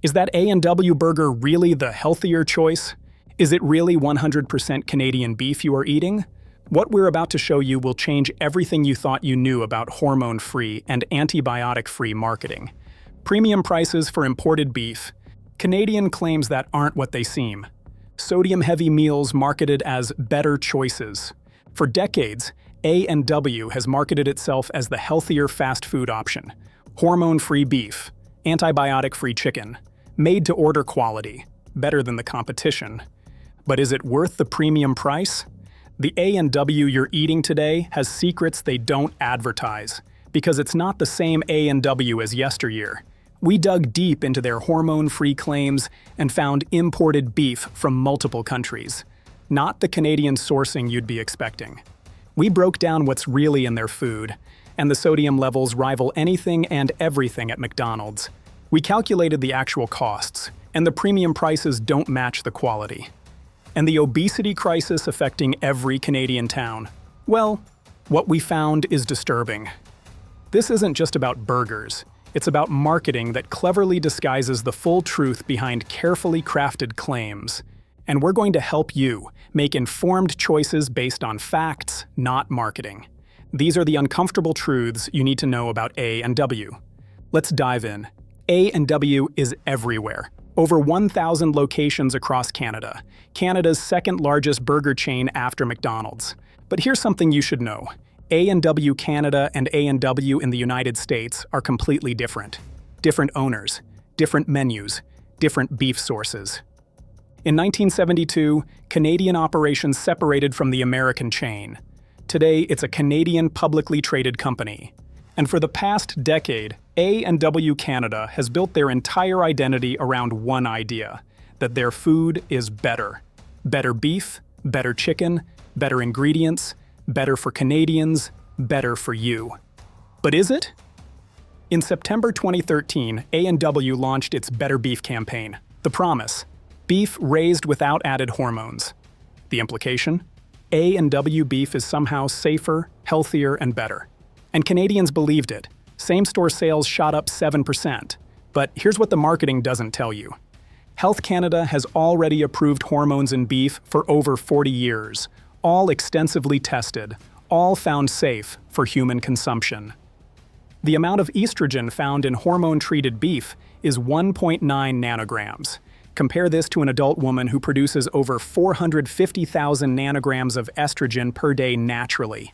Is that A&W burger really the healthier choice? Is it really 100% Canadian beef you are eating? What we're about to show you will change everything you thought you knew about hormone-free and antibiotic-free marketing. Premium prices for imported beef. Canadian claims that aren't what they seem. Sodium-heavy meals marketed as better choices. For decades, A&W has marketed itself as the healthier fast food option. Hormone-free beef, antibiotic-free chicken, made-to-order quality, better than the competition. But is it worth the premium price? The A&W you're eating today has secrets they don't advertise, because it's not the same A&W as yesteryear. We dug deep into their hormone-free claims and found imported beef from multiple countries, not the Canadian sourcing you'd be expecting. We broke down what's really in their food, and the sodium levels rival anything and everything at McDonald's. We calculated the actual costs, and the premium prices don't match the quality. And the obesity crisis affecting every Canadian town. Well, what we found is disturbing. This isn't just about burgers. It's about marketing that cleverly disguises the full truth behind carefully crafted claims. And we're going to help you make informed choices based on facts, not marketing. These are the uncomfortable truths you need to know about A&W. Let's dive in. A&W is everywhere. Over 1,000 locations across Canada, Canada's second largest burger chain after McDonald's. But here's something you should know. A&W Canada and A&W in the United States are completely different. Different owners, different menus, different beef sources. In 1972, Canadian operations separated from the American chain. Today, it's a Canadian publicly traded company. And for the past decade, A&W Canada has built their entire identity around one idea, that their food is better. Better beef, better chicken, better ingredients, better for Canadians, better for you. But is it? In September 2013, A&W launched its Better Beef campaign. The promise: beef raised without added hormones. The implication? A&W beef is somehow safer, healthier, and better. And Canadians believed it. Same-store sales shot up 7%. But here's what the marketing doesn't tell you. Health Canada has already approved hormones in beef for over 40 years, all extensively tested, all found safe for human consumption. The amount of estrogen found in hormone-treated beef is 1.9 nanograms. Compare this to an adult woman who produces over 450,000 nanograms of estrogen per day naturally.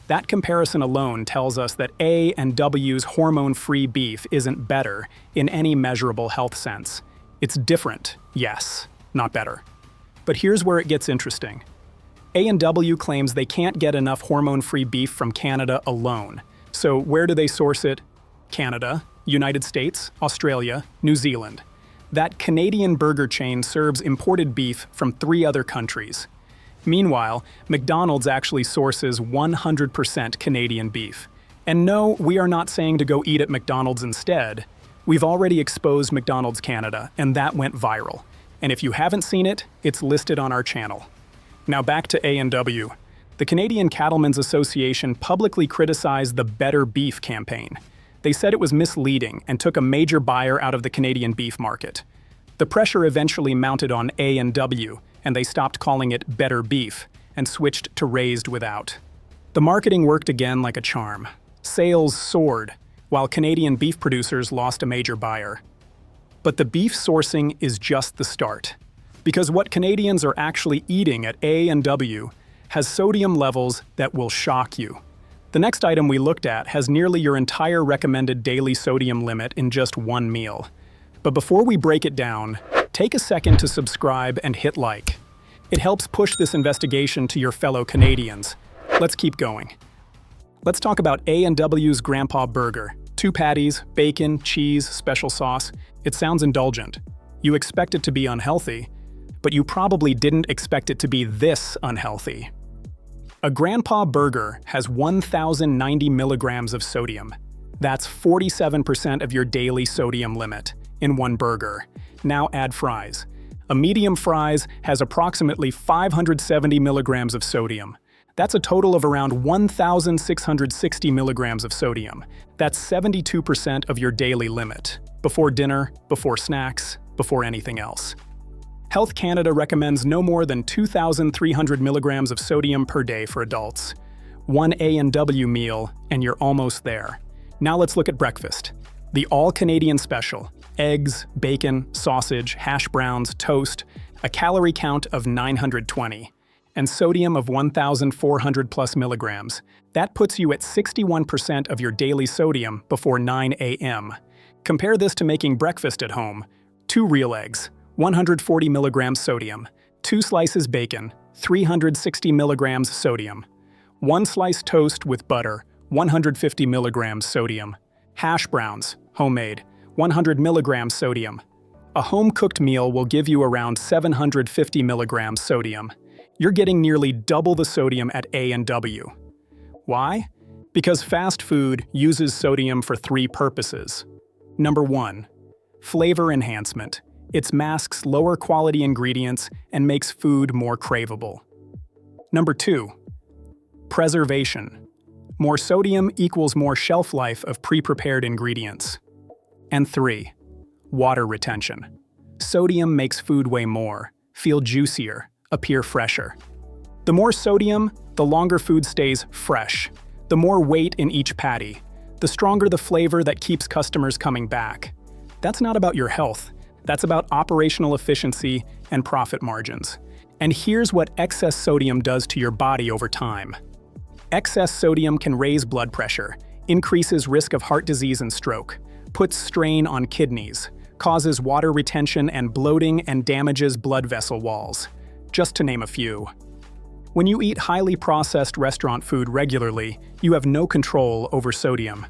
That comparison alone tells us that A&W's hormone-free beef isn't better in any measurable health sense. It's different, yes, not better. But here's where it gets interesting. A&W claims they can't get enough hormone-free beef from Canada alone. So where do they source it? Canada, United States, Australia, New Zealand. That Canadian burger chain serves imported beef from 3 other countries. Meanwhile, McDonald's actually sources 100% Canadian beef. And no, we are not saying to go eat at McDonald's instead. We've already exposed McDonald's Canada, and that went viral. And if you haven't seen it, it's listed on our channel. Now back to A&W. The Canadian Cattlemen's Association publicly criticized the Better Beef campaign. They said it was misleading and took a major buyer out of the Canadian beef market. The pressure eventually mounted on A&W, and they stopped calling it Better Beef and switched to Raised Without. The marketing worked again like a charm. Sales soared, while Canadian beef producers lost a major buyer. But the beef sourcing is just the start, because what Canadians are actually eating at A&W has sodium levels that will shock you. The next item we looked at has nearly your entire recommended daily sodium limit in just one meal. But before we break it down, take a second to subscribe and hit like. It helps push this investigation to your fellow Canadians. Let's keep going. Let's talk about A&W's Grandpa Burger. 2 patties, bacon, cheese, special sauce. It sounds indulgent. You expect it to be unhealthy, but you probably didn't expect it to be this unhealthy. A Grandpa Burger has 1,090 milligrams of sodium. That's 47% of your daily sodium limit in one burger. Now add fries. A medium fries has approximately 570 milligrams of sodium. That's a total of around 1,660 milligrams of sodium. That's 72% of your daily limit. Before dinner, before snacks, before anything else. Health Canada recommends no more than 2,300 milligrams of sodium per day for adults. One A&W meal, and you're almost there. Now let's look at breakfast. The all-Canadian special: eggs, bacon, sausage, hash browns, toast, a calorie count of 920, and sodium of 1,400 plus milligrams. That puts you at 61% of your daily sodium before 9 a.m. Compare this to making breakfast at home. 2 real eggs, 140 milligrams sodium, 2 slices bacon, 360 milligrams sodium, 1 slice toast with butter, 150 milligrams sodium, hash browns, homemade, 100 milligrams sodium. A home-cooked meal will give you around 750 milligrams sodium. You're getting nearly double the sodium at A&W. Why? Because fast food uses sodium for 3 purposes. Number 1. Flavor enhancement. It masks lower quality ingredients and makes food more craveable. Number 2. Preservation. More sodium equals more shelf life of pre-prepared ingredients. And 3. Water retention. Sodium makes food weigh more, feel juicier, appear fresher. The more sodium, the longer food stays fresh. The more weight in each patty, the stronger the flavor that keeps customers coming back. That's not about your health. That's about operational efficiency and profit margins. And here's what excess sodium does to your body over time. Excess sodium can raise blood pressure, increases risk of heart disease and stroke, puts strain on kidneys, causes water retention and bloating, and damages blood vessel walls, just to name a few. When you eat highly processed restaurant food regularly, you have no control over sodium.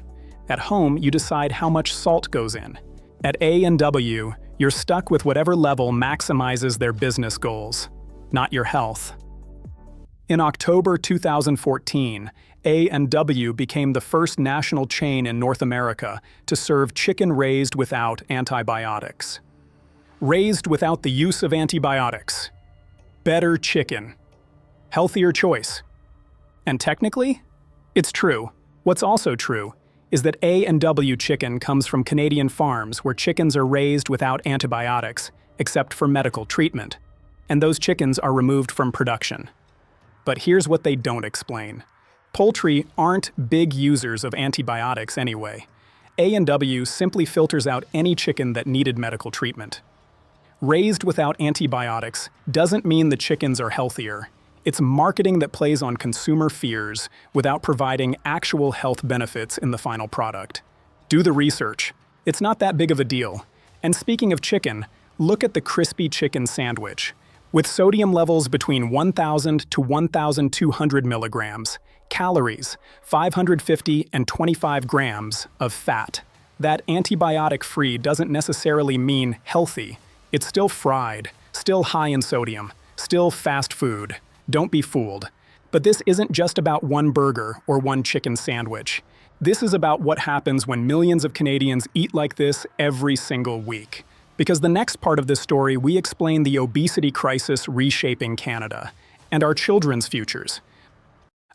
At home, you decide how much salt goes in. At A&W, you're stuck with whatever level maximizes their business goals, not your health. In October 2014, A&W became the first national chain in North America to serve chicken raised without antibiotics. Raised without the use of antibiotics. Better chicken. Healthier choice. And technically, it's true. What's also true is that A&W chicken comes from Canadian farms where chickens are raised without antibiotics, except for medical treatment, and those chickens are removed from production. But here's what they don't explain. Poultry aren't big users of antibiotics anyway. A&W simply filters out any chicken that needed medical treatment. Raised without antibiotics doesn't mean the chickens are healthier. It's marketing that plays on consumer fears without providing actual health benefits in the final product. Do the research. It's not that big of a deal. And speaking of chicken, look at the crispy chicken sandwich. With sodium levels between 1,000 to 1,200 milligrams, calories, 550 and 25 grams of fat. That antibiotic-free doesn't necessarily mean healthy. It's still fried, still high in sodium, still fast food. Don't be fooled. But this isn't just about one burger or one chicken sandwich. This is about what happens when millions of Canadians eat like this every single week. Because the next part of this story, we explain the obesity crisis reshaping Canada and our children's futures.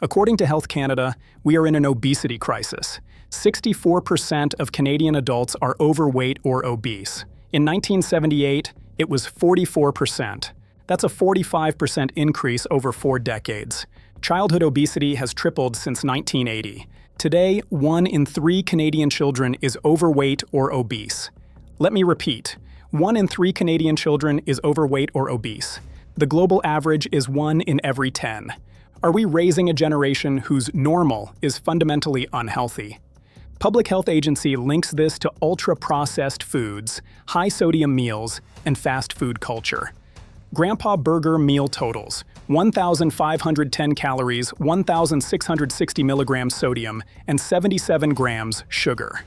According to Health Canada, we are in an obesity crisis. 64% of Canadian adults are overweight or obese. In 1978, it was 44%. That's a 45% increase over 4 decades. Childhood obesity has tripled since 1980. Today, 1 in 3 Canadian children is overweight or obese. Let me repeat. 1 in 3 Canadian children is overweight or obese. The global average is 1 in every 10. Are we raising a generation whose normal is fundamentally unhealthy? Public Health Agency links this to ultra-processed foods, high-sodium meals, and fast food culture. Grandpa Burger meal totals: 1,510 calories, 1,660 milligrams sodium, and 77 grams sugar.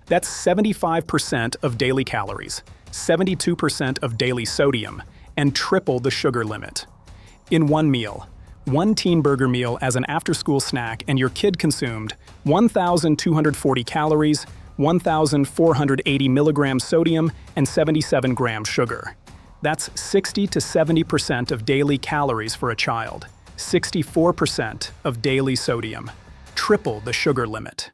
That's 75% of daily calories, 72% of daily sodium, and triple the sugar limit. In one meal, one teen burger meal as an after-school snack, and your kid consumed 1,240 calories, 1,480 milligrams sodium, and 77 grams sugar. That's 60 to 70% of daily calories for a child, 64% of daily sodium, triple the sugar limit.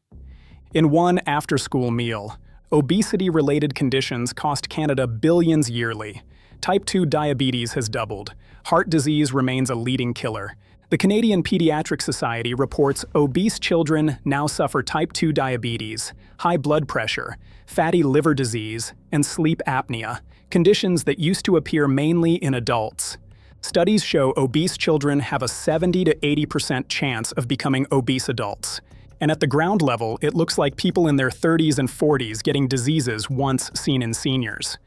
In one after-school meal, Obesity-related conditions cost Canada billions yearly. Type 2 diabetes has doubled. Heart disease remains a leading killer. The Canadian Pediatric Society reports obese children now suffer type 2 diabetes, high blood pressure, fatty liver disease, and sleep apnea, conditions that used to appear mainly in adults. Studies show obese children have a 70 to 80% chance of becoming obese adults. And at the ground level, it looks like people in their 30s and 40s getting diseases once seen in seniors.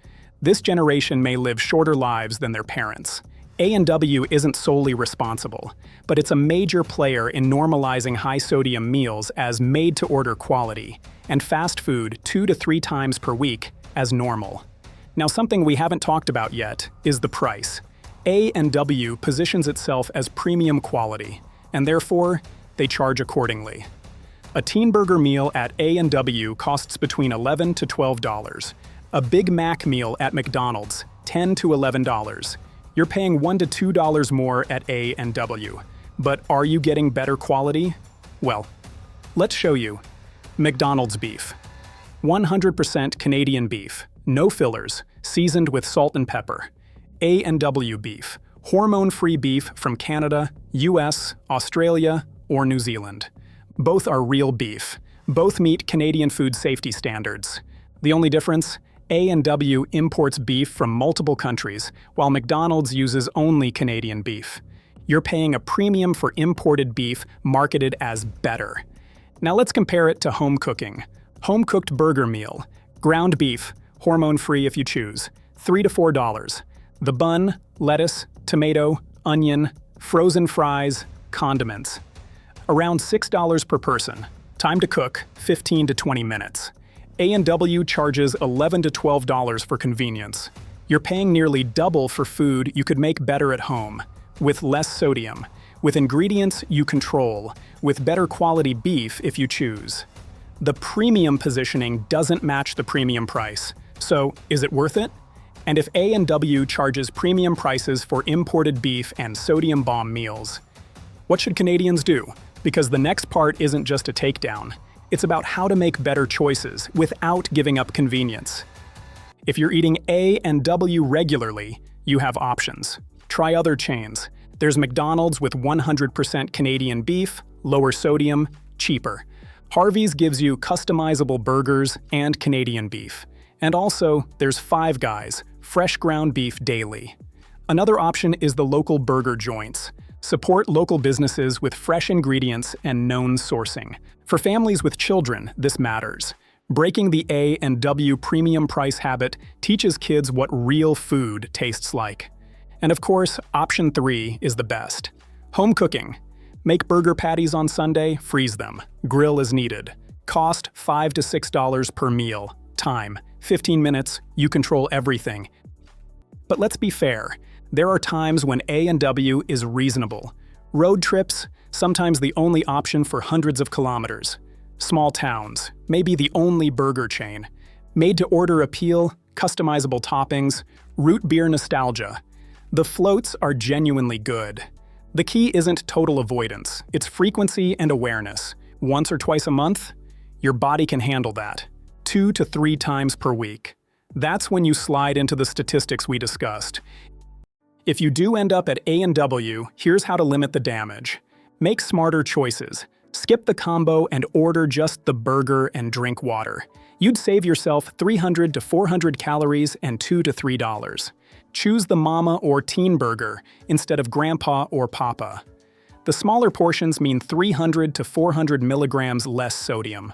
This generation may live shorter lives than their parents. A&W isn't solely responsible, but it's a major player in normalizing high-sodium meals as made-to-order quality, and fast food 2 to 3 times per week as normal. Now, something we haven't talked about yet is the price. A&W positions itself as premium quality, and therefore, they charge accordingly. A teen burger meal at A&W costs between $11 to $12. A Big Mac meal at McDonald's, $10 to $11. You're paying $1 to $2 more at A&W. But are you getting better quality? Well, let's show you. McDonald's beef. 100% Canadian beef, no fillers, seasoned with salt and pepper. A&W beef. Hormone-free beef from Canada, US, Australia, or New Zealand. Both are real beef. Both meet Canadian food safety standards. The only difference? A&W imports beef from multiple countries, while McDonald's uses only Canadian beef. You're paying a premium for imported beef marketed as better. Now let's compare it to home cooking. Home-cooked burger meal. Ground beef, hormone-free if you choose, $3 to $4. The bun, lettuce, tomato, onion, frozen fries, condiments. Around $6 per person. Time to cook, 15 to 20 minutes. A&W charges $11 to $12 for convenience. You're paying nearly double for food you could make better at home, with less sodium, with ingredients you control, with better quality beef if you choose. The premium positioning doesn't match the premium price, so is it worth it? And if A&W charges premium prices for imported beef and sodium bomb meals, what should Canadians do? Because the next part isn't just a takedown. It's about how to make better choices without giving up convenience. If you're eating A&W regularly, you have options. Try other chains. There's McDonald's with 100% Canadian beef, lower sodium, cheaper. Harvey's gives you customizable burgers and Canadian beef. And also, there's Five Guys, fresh ground beef daily. Another option is the local burger joints. Support local businesses with fresh ingredients and known sourcing. For families with children, this matters. Breaking the A&W premium price habit teaches kids what real food tastes like. And of course, option 3 is the best. Home cooking. Make burger patties on Sunday, freeze them. Grill as needed. Cost $5 to $6 per meal. Time, 15 minutes, you control everything. But let's be fair. There are times when A&W is reasonable. Road trips, sometimes the only option for hundreds of kilometers. Small towns, maybe the only burger chain. Made-to-order appeal, customizable toppings, root beer nostalgia. The floats are genuinely good. The key isn't total avoidance, it's frequency and awareness. Once or twice a month, your body can handle that. 2 to 3 times per week. That's when you slide into the statistics we discussed. If you do end up at A&W, here's how to limit the damage. Make smarter choices. Skip the combo and order just the burger and drink water. You'd save yourself 300 to 400 calories and $2 to $3. Choose the mama or teen burger instead of grandpa or papa. The smaller portions mean 300 to 400 milligrams less sodium.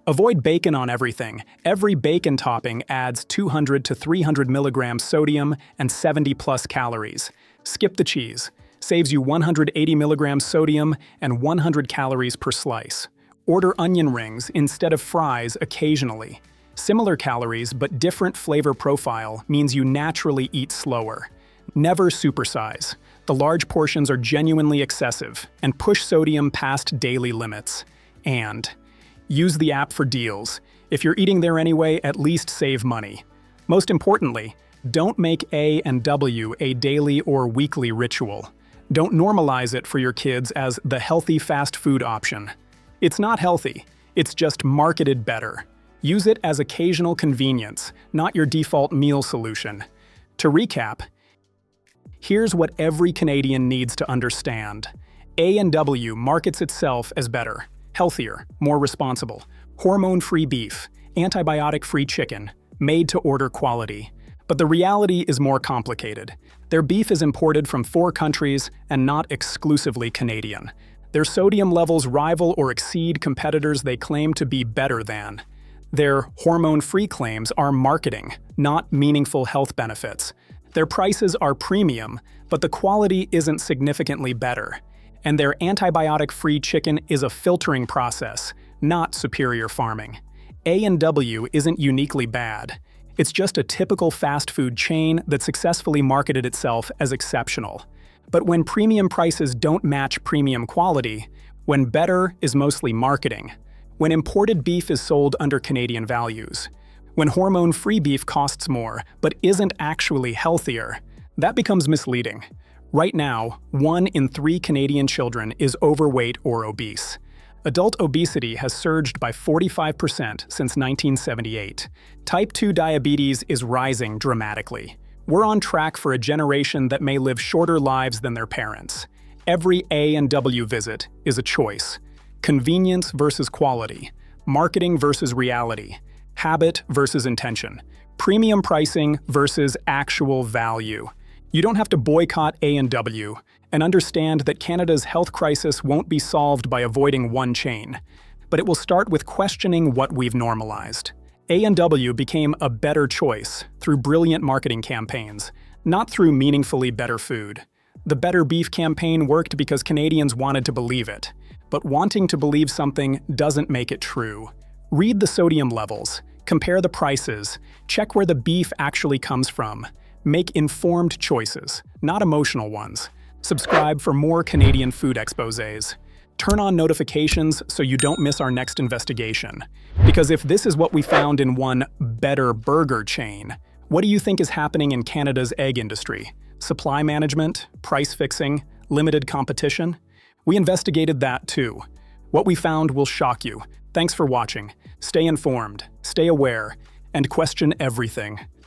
Avoid bacon on everything. Every bacon topping adds 200 to 300 milligrams sodium and 70 plus calories. Skip the cheese. Saves you 180 milligrams sodium and 100 calories per slice. Order onion rings instead of fries occasionally. Similar calories but different flavor profile means you naturally eat slower. Never supersize. The large portions are genuinely excessive and push sodium past daily limits. And use the app for deals. If you're eating there anyway, at least save money. Most importantly, don't make A&W a daily or weekly ritual. Don't normalize it for your kids as the healthy fast food option. It's not healthy, it's just marketed better. Use it as occasional convenience, not your default meal solution. To recap, here's what every Canadian needs to understand. A&W markets itself as better, healthier, more responsible, hormone-free beef, antibiotic-free chicken, made-to-order quality. But the reality is more complicated. Their beef is imported from 4 countries and not exclusively Canadian. Their sodium levels rival or exceed competitors they claim to be better than. Their hormone-free claims are marketing, not meaningful health benefits. Their prices are premium, but the quality isn't significantly better. And their antibiotic-free chicken is a filtering process, not superior farming. A&W isn't uniquely bad. It's just a typical fast food chain that successfully marketed itself as exceptional. But when premium prices don't match premium quality, when better is mostly marketing, when imported beef is sold under Canadian values, when hormone-free beef costs more but isn't actually healthier, that becomes misleading. Right now, 1 in 3 Canadian children is overweight or obese. Adult obesity has surged by 45% since 1978. Type 2 diabetes is rising dramatically. We're on track for a generation that may live shorter lives than their parents. Every A&W visit is a choice. Convenience versus quality. Marketing versus reality. Habit versus intention. Premium pricing versus actual value. You don't have to boycott A&W and understand that Canada's health crisis won't be solved by avoiding one chain, but it will start with questioning what we've normalized. A&W became a better choice through brilliant marketing campaigns, not through meaningfully better food. The Better Beef campaign worked because Canadians wanted to believe it, but wanting to believe something doesn't make it true. Read the sodium levels, compare the prices, check where the beef actually comes from. Make informed choices, not emotional ones. Subscribe for more Canadian food exposés. Turn on notifications so you don't miss our next investigation. Because if this is what we found in one better burger chain, what do you think is happening in Canada's egg industry? Supply management, price fixing, limited competition? We investigated that too. What we found will shock you. Thanks for watching. Stay informed, stay aware, and question everything.